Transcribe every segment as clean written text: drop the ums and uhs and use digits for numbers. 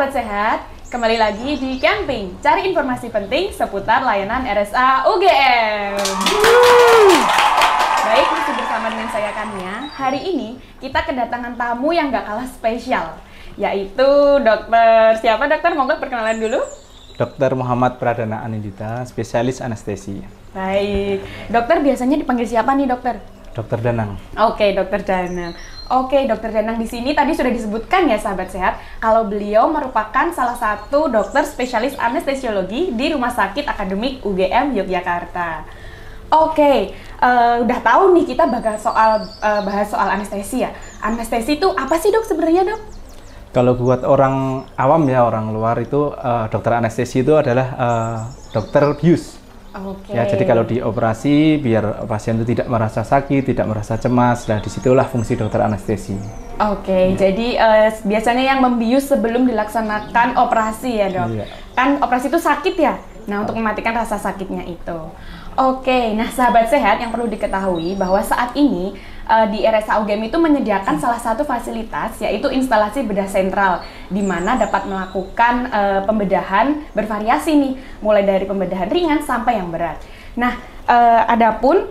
sahabat sehat, kembali lagi di Camping, cari informasi penting seputar layanan RSA UGM. Baik, masih bersama dengan saya Kania. Hari ini kita kedatangan tamu yang gak kalah spesial, yaitu dokter. Siapa dokter? Monggo perkenalan dulu. Dokter Muhammad Pradana Anindita, spesialis anestesi. Baik, dokter biasanya dipanggil siapa nih dokter? Dokter Danang. Oke, dokter Danang. Oke, dokter Danang di sini tadi sudah disebutkan ya sahabat sehat, kalau beliau merupakan salah satu dokter spesialis anestesiologi di Rumah Sakit Akademik UGM Yogyakarta. Oke, udah tahu nih kita bahas soal anestesi ya. Anestesi itu apa sih dok sebenarnya dok? Kalau buat orang awam ya, orang luar itu dokter anestesi itu adalah dokter bius. Oke. Ya, jadi kalau dioperasi biar pasien itu tidak merasa sakit, tidak merasa cemas, nah disitulah fungsi dokter anestesi. Oke, jadi biasanya yang membius sebelum dilaksanakan operasi ya dok? Iya. Kan operasi itu sakit ya? Nah, untuk mematikan rasa sakitnya itu. Oke, nah sahabat sehat yang perlu diketahui bahwa saat ini di RSA UGM itu menyediakan salah satu fasilitas yaitu instalasi bedah sentral di mana dapat melakukan pembedahan bervariasi nih, mulai dari pembedahan ringan sampai yang berat. Nah, adapun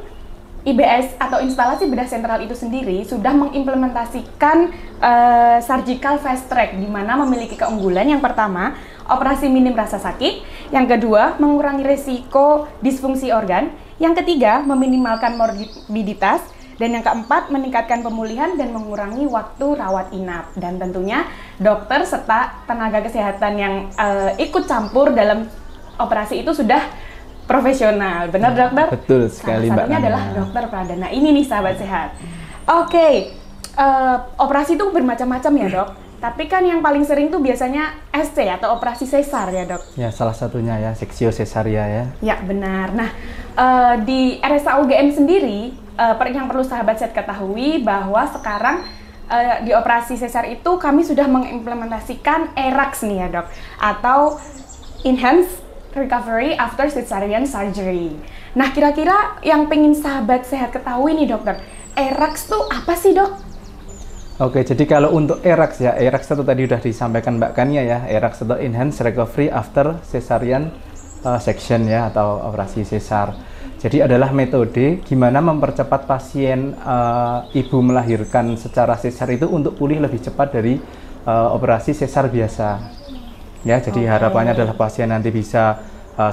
IBS atau instalasi bedah sentral itu sendiri sudah mengimplementasikan surgical fast track di mana memiliki keunggulan yang pertama, operasi minim rasa sakit, yang kedua, mengurangi risiko disfungsi organ, yang ketiga, meminimalkan morbiditas, dan yang keempat, meningkatkan pemulihan dan mengurangi waktu rawat inap. Dan tentunya dokter serta tenaga kesehatan yang ikut campur dalam operasi itu sudah profesional. Benar dokter? Betul sekali Mbak. Satunya adalah dokter Pradana. Ini nih sahabat sehat. Oke, operasi itu bermacam-macam ya dok. Tapi kan yang paling sering tuh biasanya SC atau operasi sesar ya dok? Ya, salah satunya ya, seksio cesaria ya. Ya benar. Nah, di RSA UGM sendiri, yang perlu sahabat sehat ketahui bahwa sekarang di operasi sesar itu kami sudah mengimplementasikan ERAX nih ya dok, atau Enhanced Recovery After Cesarean Surgery. Nah, kira-kira yang pengen sahabat sehat ketahui nih dokter, ERAX tuh apa sih dok? Oke, jadi kalau untuk ERAX ya, ERAX itu tadi sudah disampaikan Mbak Kania ya, ERAX atau Enhanced Recovery After Cesarean Section ya, atau operasi sesar. Jadi adalah metode gimana mempercepat pasien ibu melahirkan secara sesar itu untuk pulih lebih cepat dari operasi sesar biasa. Ya, jadi harapannya adalah pasien nanti bisa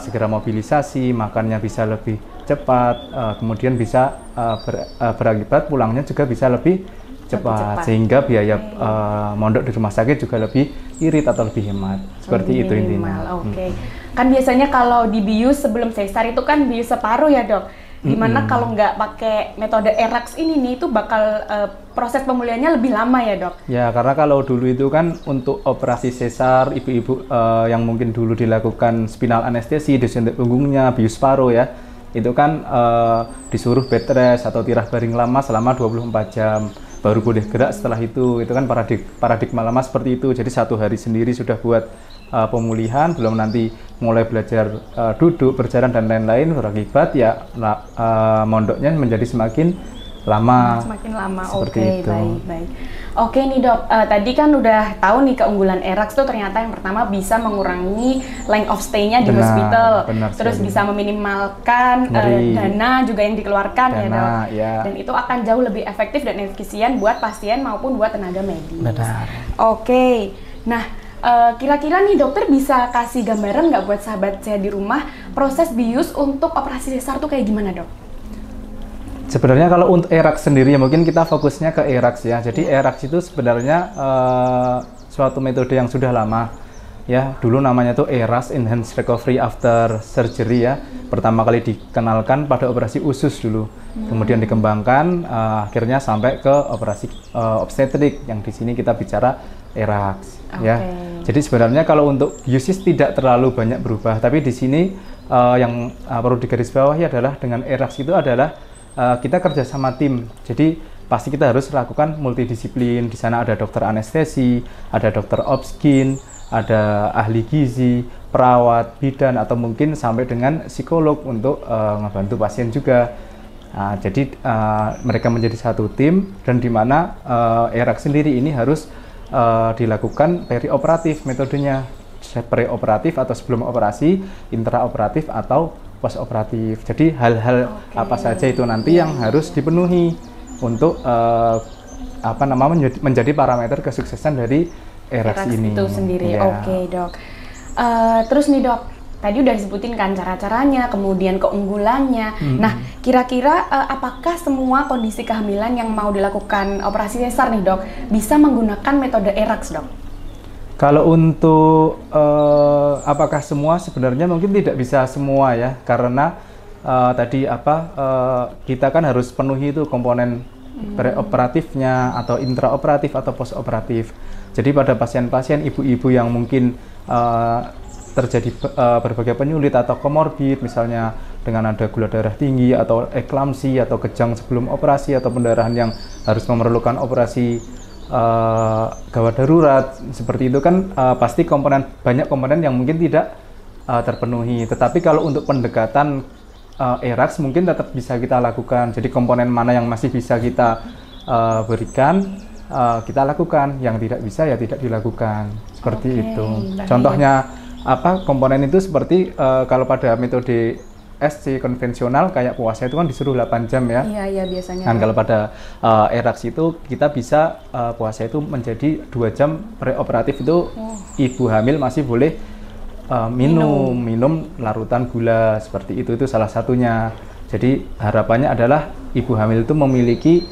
segera mobilisasi, makannya bisa lebih cepat, kemudian bisa berakibat pulangnya juga bisa lebih cepat, sehingga biaya mondok di rumah sakit juga lebih irit atau lebih hemat. Seperti itu intinya. Oke. Kan biasanya kalau dibius sebelum sesar itu kan bius separuh ya dok. Dimana kalau nggak pakai metode ERAX ini nih, itu bakal proses pemulihannya lebih lama ya dok? Ya, karena kalau dulu itu kan untuk operasi sesar, ibu-ibu yang mungkin dulu dilakukan spinal anestesi, disuntik punggungnya, bius paruh ya, itu kan disuruh bed rest atau tirah baring lama selama 24 jam. Baru boleh gerak setelah itu kan paradigma lama seperti itu. Jadi 1 hari sendiri sudah buat pemulihan, belum nanti mulai belajar duduk, berjalan dan lain-lain, berakibat ya mondoknya menjadi semakin lama. Semakin lama, seperti itu. Baik. Oke nih dok, tadi kan udah tahu nih keunggulan ERAX tuh ternyata yang pertama bisa mengurangi length of stay-nya di hospital, terus bisa meminimalkan dana juga yang dikeluarkan ya dok, dan itu akan jauh lebih efektif dan efisien buat pasien maupun buat tenaga medis. Benar. Oke, nah kira-kira nih dokter bisa kasih gambaran nggak buat sahabat saya di rumah proses bius untuk operasi sesar tuh kayak gimana dok? Sebenarnya kalau untuk ERAX sendiri ya mungkin kita fokusnya ke ERAX ya. Jadi ERAX itu sebenarnya suatu metode yang sudah lama ya. Dulu namanya tuh ERAS, Enhanced Recovery After Surgery ya. Pertama kali dikenalkan pada operasi usus dulu. Kemudian dikembangkan akhirnya sampai ke operasi obstetrik yang di sini kita bicara ERAX ya. Jadi sebenarnya kalau untuk biusis tidak terlalu banyak berubah, tapi di sini yang perlu digarisbawahi adalah dengan ERAX itu adalah kita kerja sama tim, jadi pasti kita harus lakukan multidisiplin. Di sana ada dokter anestesi, ada dokter obsgin, ada ahli gizi, perawat, bidan, atau mungkin sampai dengan psikolog untuk ngebantu pasien juga. Jadi mereka menjadi satu tim, dan di mana ERAX sendiri ini harus dilakukan perioperatif metodenya, preoperatif atau sebelum operasi, intraoperatif atau postoperatif. Jadi hal-hal apa saja itu nanti yang harus dipenuhi untuk menjadi parameter kesuksesan dari ERAX ini itu sendiri. ya. Oke dok. Terus nih dok, tadi udah disebutin kan cara-caranya, kemudian keunggulannya. Nah, kira-kira apakah semua kondisi kehamilan yang mau dilakukan operasi sesar nih dok, bisa menggunakan metode ERAX dok? Kalau untuk apakah semua, sebenarnya mungkin tidak bisa semua ya, karena kita kan harus penuhi itu komponen preoperatifnya atau intraoperatif atau postoperatif. Jadi pada pasien-pasien ibu-ibu yang mungkin terjadi berbagai penyulit atau komorbid, misalnya dengan ada gula darah tinggi atau eklamsi atau kejang sebelum operasi atau pendarahan yang harus memerlukan operasi gawat darurat, seperti itu kan pasti banyak komponen yang mungkin tidak terpenuhi. Tetapi kalau untuk pendekatan ERAX mungkin tetap bisa kita lakukan. Jadi komponen mana yang masih bisa kita berikan, kita lakukan, yang tidak bisa ya tidak dilakukan, seperti itu. Contohnya komponen itu seperti kalau pada metode SC konvensional kayak puasa itu kan disuruh 8 jam ya. Iya biasanya. Dan kalau pada ERAX itu kita bisa puasa itu menjadi 2 jam preoperatif itu ibu hamil masih boleh minum larutan gula, seperti itu salah satunya. Jadi harapannya adalah ibu hamil itu memiliki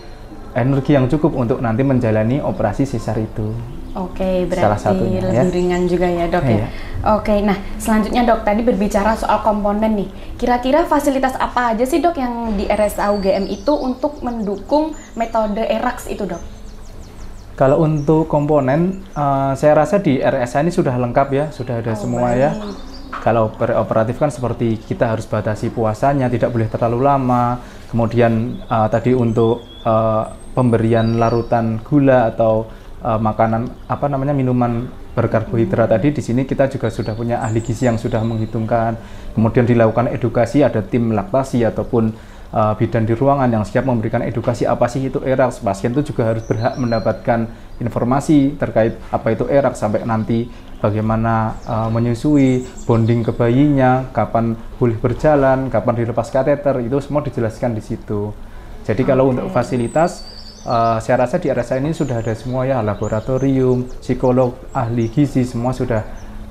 energi yang cukup untuk nanti menjalani operasi sesar itu. Oke, berarti lebih ringan juga ya dok ya. Oke, nah selanjutnya dok, tadi berbicara soal komponen nih. Kira-kira fasilitas apa aja sih dok yang di RSA UGM itu untuk mendukung metode ERAX itu dok? Kalau untuk komponen, saya rasa di RSA ini sudah lengkap ya, sudah ada semua ya. Kalau preoperatif kan seperti kita harus batasi puasanya, tidak boleh terlalu lama. Kemudian tadi untuk pemberian larutan gula atau makanan minuman berkarbohidrat tadi, di sini kita juga sudah punya ahli gizi yang sudah menghitungkan. Kemudian dilakukan edukasi, ada tim laktasi ataupun bidan di ruangan yang siap memberikan edukasi apa sih itu ERAX. Pasien itu juga harus berhak mendapatkan informasi terkait apa itu ERAX, sampai nanti bagaimana menyusui, bonding ke bayinya, kapan boleh berjalan, kapan dilepas kateter, itu semua dijelaskan di situ. Jadi kalau untuk fasilitas, saya rasa di RSA ini sudah ada semua ya, laboratorium, psikolog, ahli gizi, semua sudah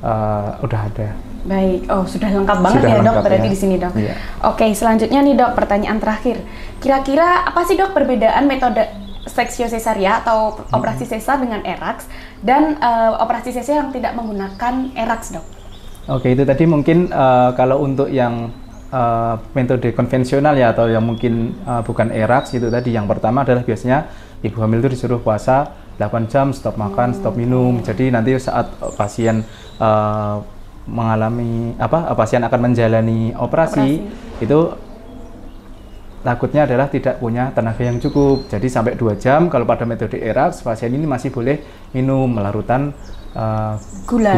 ada. Baik, sudah lengkap banget sudah ya dok, berarti ya. Di sini dok. Iya. Oke, selanjutnya nih dok, pertanyaan terakhir. Kira-kira apa sih dok perbedaan metode seksio cesaria atau operasi sesar dengan ERAX dan operasi sesar yang tidak menggunakan ERAX dok? Oke, itu tadi mungkin kalau untuk yang metode konvensional ya, atau yang mungkin bukan ERAX, itu tadi yang pertama adalah biasanya ibu hamil itu disuruh puasa 8 jam, stop makan, stop minum. Jadi nanti saat pasien pasien akan menjalani operasi itu takutnya adalah tidak punya tenaga yang cukup. Jadi sampai 2 jam kalau pada metode ERAX, pasien ini masih boleh minum larutan gula.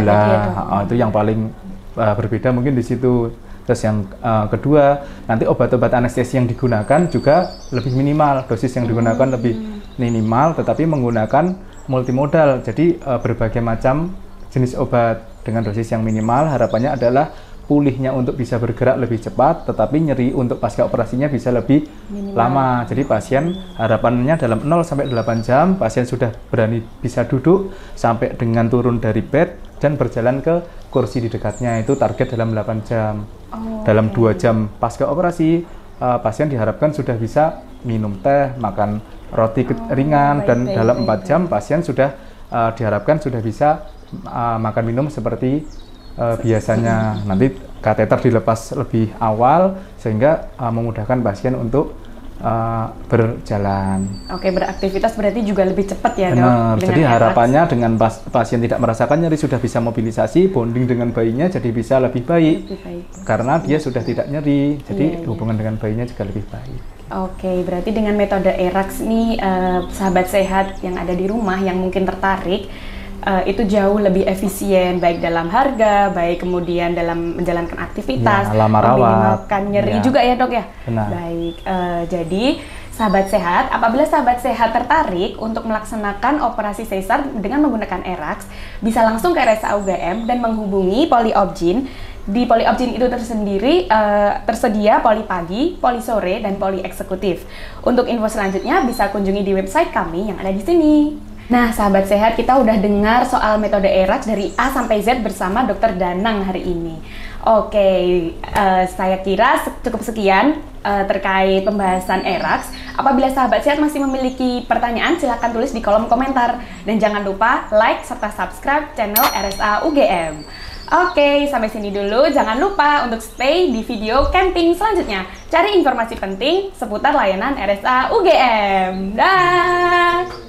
Itu yang paling berbeda mungkin di situ. Terus yang kedua, nanti obat-obat anestesi yang digunakan juga lebih minimal, dosis yang digunakan lebih minimal, tetapi menggunakan multimodal. Jadi berbagai macam jenis obat dengan dosis yang minimal. Harapannya adalah pulihnya untuk bisa bergerak lebih cepat, tetapi nyeri untuk pasca operasinya bisa lebih lama. Jadi pasien harapannya dalam 0 sampai 8 jam pasien sudah berani bisa duduk sampai dengan turun dari bed dan berjalan ke kursi di dekatnya, itu target dalam 8 jam. Dalam 2 jam pasca operasi, pasien diharapkan sudah bisa minum teh, makan roti ringan, dan dalam 4 jam pasien sudah diharapkan sudah bisa makan minum seperti biasanya. Nanti kateter dilepas lebih awal sehingga memudahkan pasien untuk berjalan. Oke, beraktivitas berarti juga lebih cepat ya dok? Benar, jadi harapannya dengan pasien tidak merasakan nyeri sudah bisa mobilisasi, bonding dengan bayinya jadi bisa lebih baik. Karena dia sudah tidak nyeri, jadi hubungan dengan bayinya juga lebih baik. Oke, berarti dengan metode ERAX nih, sahabat sehat yang ada di rumah yang mungkin tertarik, itu jauh lebih efisien, baik dalam harga, baik kemudian dalam menjalankan aktivitas, lama rawat, nyeri juga ya dok ya. Benar. Baik, jadi Sahabat sehat, apabila sahabat sehat tertarik untuk melaksanakan operasi sesar dengan menggunakan ERAX, bisa langsung ke RSA UGM dan menghubungi Poliopjin. Di Poliopjin itu tersendiri tersedia poli pagi, poli sore, dan poli eksekutif. Untuk info selanjutnya bisa kunjungi di website kami yang ada di sini. Nah, sahabat sehat, kita udah dengar soal metode ERAX dari A sampai Z bersama Dr. Danang hari ini. Oke, saya kira cukup sekian terkait pembahasan ERAX. Apabila sahabat sehat masih memiliki pertanyaan, silahkan tulis di kolom komentar. Dan jangan lupa like serta subscribe channel RSA UGM. Oke, sampai sini dulu. Jangan lupa untuk stay di video camping selanjutnya. Cari informasi penting seputar layanan RSA UGM. Dah.